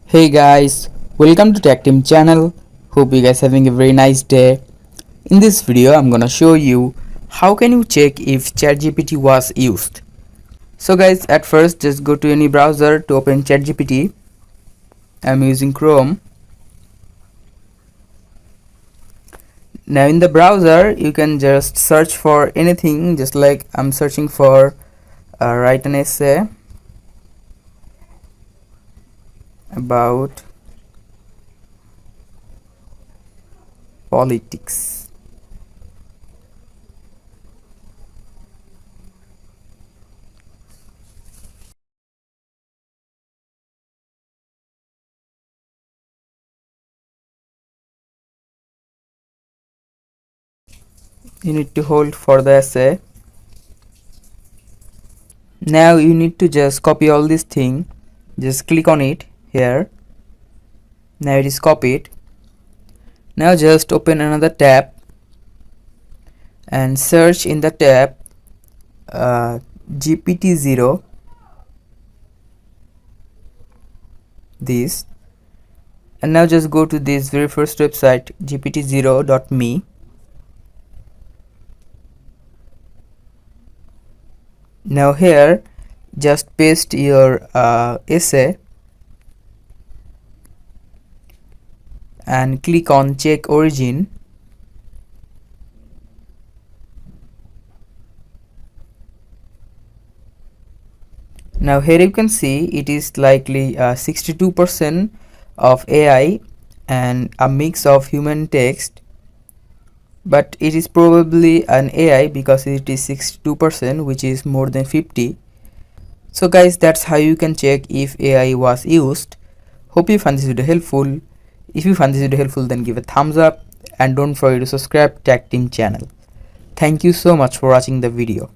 Hey guys, welcome to Tech Team channel. Hope you guys having a very nice day. In this video, I'm gonna show you how can you check if ChatGPT was used. So guys, at first just go to any browser to open ChatGPT. I'm using Chrome. Now in the browser, you can just search for anything, just like I'm searching for write an essay about politics. You need to hold for the essay. Now you need to just copy all this thing. Just click on it here. Now it is copied. Now just open another tab and search in the tab GPT-0, this, and now just go to this very first website, gpt0.me. Now here just paste your essay and click on check origin. Now here you can see it is likely 62% of AI and a mix of human text, but it is probably an AI because it is 62%, which is more than 50. So guys, that's how you can check if AI was used. Hope you found this video helpful. If you found this video helpful, then give a thumbs up and don't forget to subscribe Tech Team channel. Thank you so much for watching the video.